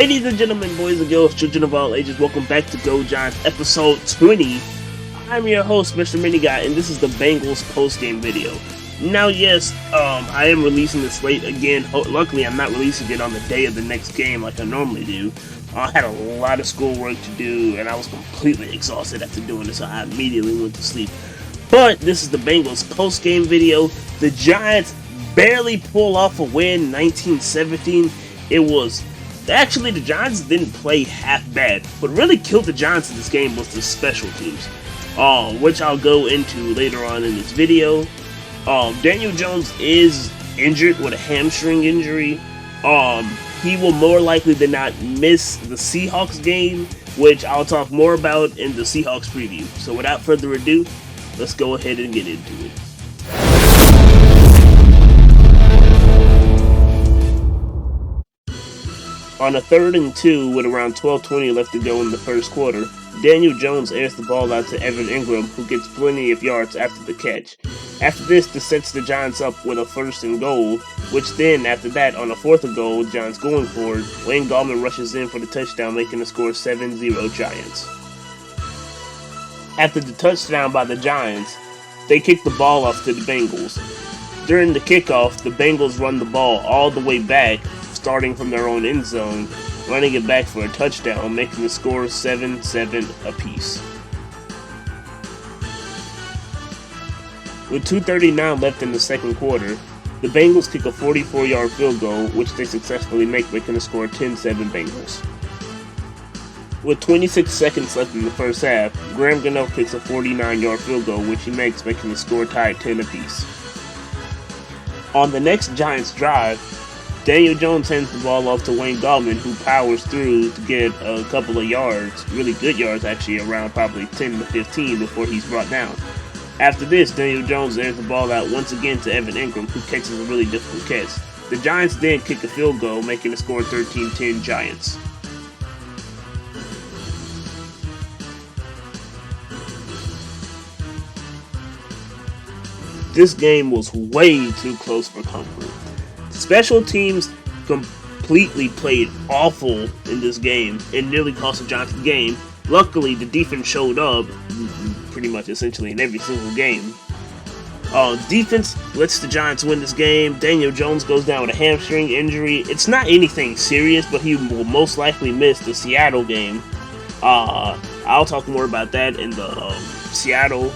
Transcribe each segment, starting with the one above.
Ladies and gentlemen, boys and girls, children of all ages, welcome back to Go Giants episode 20. I'm your host, Mr. Miniguy, and this is the Bengals postgame video. Now, yes, I am releasing this late again. Luckily, I'm not releasing it on the day of the next game like I normally do. I had a lot of schoolwork to do, and I was completely exhausted after doing it, so I immediately went to sleep. But this is the Bengals postgame video. The Giants barely pull off a win, 19-17. Actually, the Giants didn't play half bad. What really killed the Giants in this game was the special teams, which I'll go into later on in this video. Daniel Jones is injured with a hamstring injury. He will more likely than not miss the Seahawks game, which I'll talk more about in the Seahawks preview. So without further ado, let's go ahead and get into it. On a 3rd and 2 with around 12:20 left to go in the first quarter, Daniel Jones airs the ball out to Evan Ingram, who gets plenty of yards after the catch. After this sets the Giants up with a 1st and goal, which then, after that, on a 4th and goal, Giants going for it, Wayne Gallman rushes in for the touchdown, making the score 7-0 Giants. After the touchdown by the Giants, they kick the ball off to the Bengals. During the kickoff, the Bengals run the ball all the way back, starting from their own end zone, running it back for a touchdown, making the score 7-7 apiece. With 2:39 left in the second quarter, the Bengals kick a 44-yard field goal, which they successfully make, making the score 10-7 Bengals. With 26 seconds left in the first half, Graham Gano kicks a 49-yard field goal, which he makes, making the score tied 10 apiece. On the next Giants drive, Daniel Jones hands the ball off to Wayne Gallman, who powers through to get a couple of yards, really good yards actually, around probably 10 to 15 before he's brought down. After this, Daniel Jones airs the ball out once again to Evan Ingram, who catches a really difficult catch. The Giants then kick a field goal, making the score 13-10 Giants. This game was way too close for comfort. Special teams completely played awful in this game and nearly cost the Giants the game. Luckily, the defense showed up pretty much essentially in every single game. Defense lets the Giants win this game. Daniel Jones goes down with a hamstring injury. It's not anything serious, but he will most likely miss the Seattle game. I'll talk more about that in the Seattle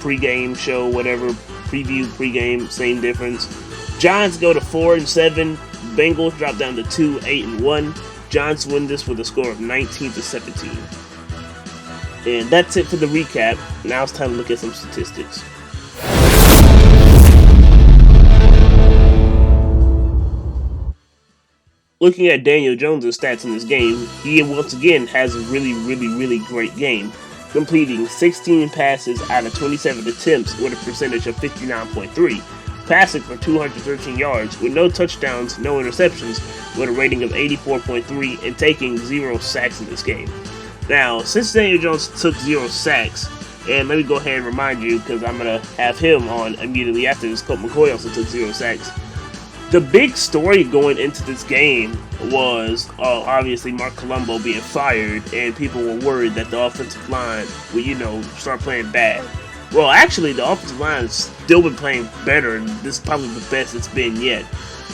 pregame show, whatever. Pregame, same difference. Giants go to 4-7. Bengals drop down to 2-8-1. Giants win this with a score of 19-17. And that's it for the recap. Now it's time to look at some statistics. Looking at Daniel Jones' stats in this game, he once again has a really great game, completing 16 passes out of 27 attempts with a percentage of 59.3. Passing for 213 yards with no touchdowns, no interceptions, with a rating of 84.3 and taking 0 sacks in this game. Now, since Daniel Jones took 0 sacks, and let me go ahead and remind you, because I'm going to have him on immediately after this, Colt McCoy also took 0 sacks. The big story going into this game was obviously Mark Colombo being fired, and people were worried that the offensive line would, start playing bad. Well, actually, the offensive line has still been playing better, and this is probably the best it's been yet.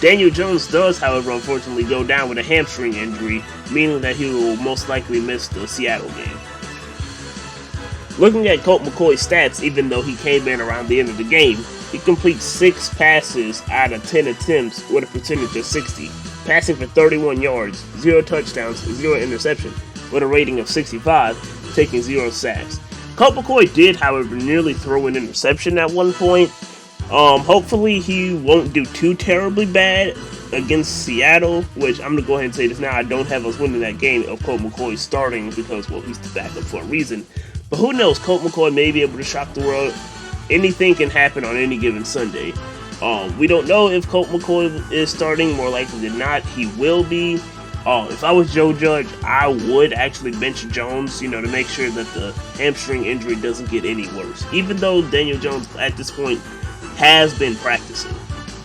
Daniel Jones does, however, unfortunately go down with a hamstring injury, meaning that he will most likely miss the Seattle game. Looking at Colt McCoy's stats, even though he came in around the end of the game, he completes 6 passes out of 10 attempts with a percentage of 60, passing for 31 yards, 0 touchdowns, 0 interception, with a rating of 65, taking 0 sacks. Colt McCoy did, however, nearly throw an interception at one point. Hopefully he won't do too terribly bad against Seattle, which I'm going to go ahead and say this now. I don't have us winning that game of Colt McCoy starting because, well, he's the backup for a reason. But who knows, Colt McCoy may be able to shock the world. Anything can happen on any given Sunday. We don't know if Colt McCoy is starting. More likely than not, he will be. If I was Joe Judge, I would actually bench Jones, to make sure that the hamstring injury doesn't get any worse. Even though Daniel Jones at this point has been practicing.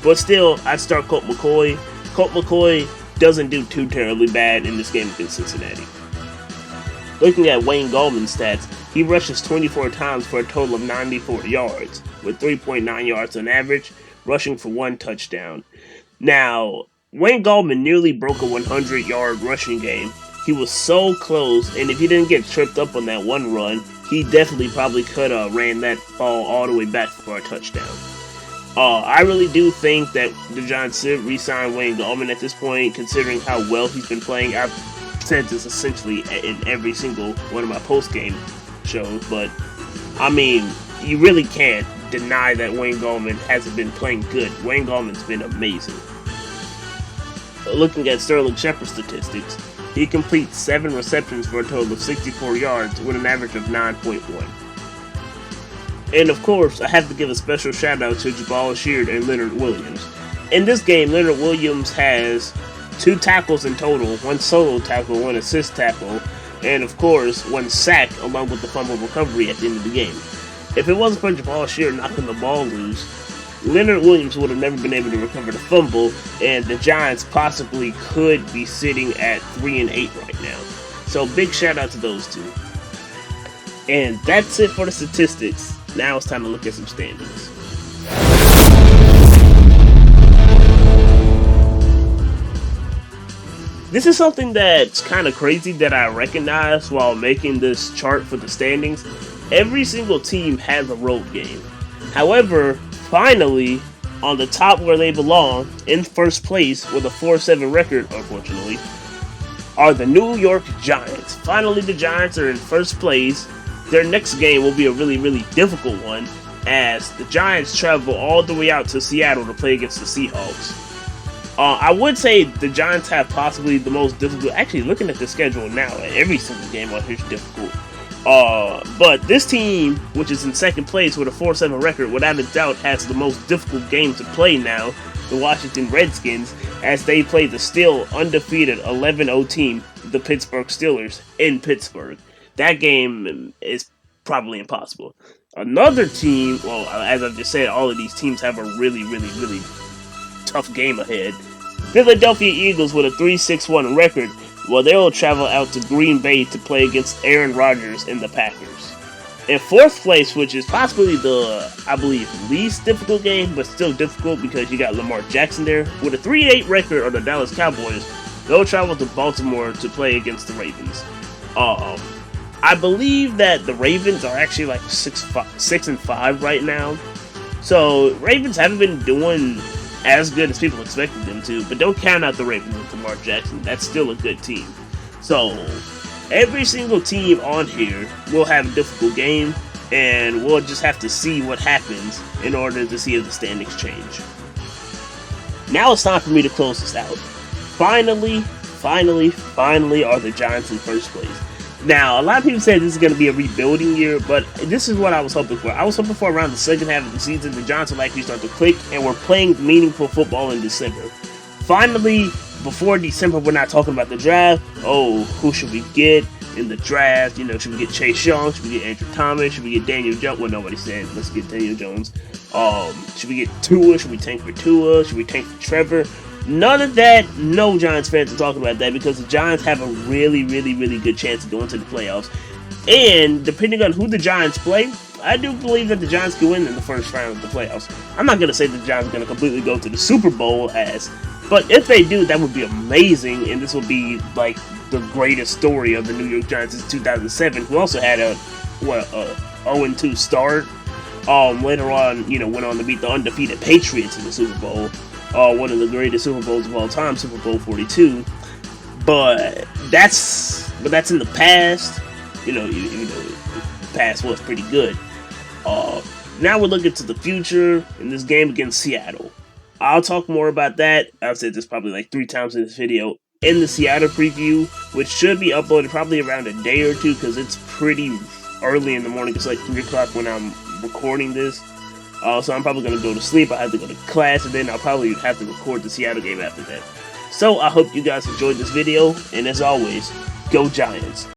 But still, I'd start Colt McCoy. Colt McCoy doesn't do too terribly bad in this game against Cincinnati. Looking at Wayne Gallman's stats, he rushes 24 times for a total of 94 yards, with 3.9 yards on average, rushing for 1 touchdown. Now, Wayne Gallman nearly broke a 100-yard rushing game. He was so close, and if he didn't get tripped up on that one run, he definitely probably could have ran that ball all the way back for a touchdown. I really do think that the Giants should re-sign Wayne Gallman at this point, considering how well he's been playing. I've said this essentially in every single one of my post-game shows, but I mean, you really can't deny that Wayne Gallman hasn't been playing good. Wayne Gallman's been amazing. Looking at Sterling Shepard's statistics, he completes 7 receptions for a total of 64 yards with an average of 9.1. And of course, I have to give a special shout out to Jabal Sheard and Leonard Williams. In this game, Leonard Williams has 2 tackles in total, 1 solo tackle, 1 assist tackle, and of course, 1 sack along with the fumble recovery at the end of the game. If it wasn't for Jabal Sheard knocking the ball loose, Leonard Williams would have never been able to recover the fumble, and the Giants possibly could be sitting at 3-8 right now. So big shout out to those two. And that's it for the statistics. Now it's time to look at some standings. This is something that's kind of crazy that I recognized while making this chart for the standings. Every single team has a road game. However, finally, on the top where they belong, in first place with a 4-7 record, unfortunately, are the New York Giants. Finally, the Giants are in first place. Their next game will be a really, really difficult one, as the Giants travel all the way out to Seattle to play against the Seahawks. I would say the Giants have possibly the most difficult. Actually, looking at the schedule now, every single game out here is difficult. But this team, which is in second place with a 4-7 record, without a doubt has the most difficult game to play now, the Washington Redskins, as they play the still undefeated 11-0 team, the Pittsburgh Steelers, in Pittsburgh. That game is probably impossible. Another team, well, as I've just said, all of these teams have a really, really, really tough game ahead. Philadelphia Eagles with a 3-6-1 record, well, they'll travel out to Green Bay to play against Aaron Rodgers and the Packers. In fourth place, which is possibly the, I believe, least difficult game, but still difficult because you got Lamar Jackson there, with a 3-8 record on the Dallas Cowboys, they'll travel to Baltimore to play against the Ravens. I believe that the Ravens are actually like 6-5 right now. So Ravens haven't been doing as good as people expected them to, but don't count out the Ravens with Lamar Jackson. That's still a good team. So every single team on here will have a difficult game, and we'll just have to see what happens in order to see if the standings change. Now it's time for me to close this out. Finally are the Giants in first place. Now, a lot of people said this is going to be a rebuilding year, but this is what I was hoping for. I was hoping for around the second half of the season, the Giants will actually start to click, and we're playing meaningful football in December. Finally, before December, we're not talking about the draft. Oh, who should we get in the draft? You know, should we get Chase Young? Should we get Andrew Thomas? Should we get Daniel Jones? Well, nobody said, let's get Daniel Jones. Should we get Tua? Should we tank for Tua? Should we tank for Trevor? None of that. No Giants fans are talking about that because the Giants have a really, really, really good chance of going to the playoffs. And depending on who the Giants play, I do believe that the Giants can win in the first round of the playoffs. I'm not going to say the Giants are going to completely go to the Super Bowl but if they do, that would be amazing, and this will be like the greatest story of the New York Giants since 2007, who also had a 0-2 start. Later on, went on to beat the undefeated Patriots in the Super Bowl. One of the greatest Super Bowls of all time, Super Bowl 42. But that's in the past. The past was pretty good. Now we're looking to the future in this game against Seattle. I'll talk more about that. I've said this probably like 3 times in this video. In the Seattle preview, which should be uploaded probably around a day or two because it's pretty early in the morning. It's like 3 o'clock when I'm recording this. So I'm probably going to go to sleep. I have to go to class, and then I'll probably have to record the Seattle game after that. So I hope you guys enjoyed this video, and as always, go Giants.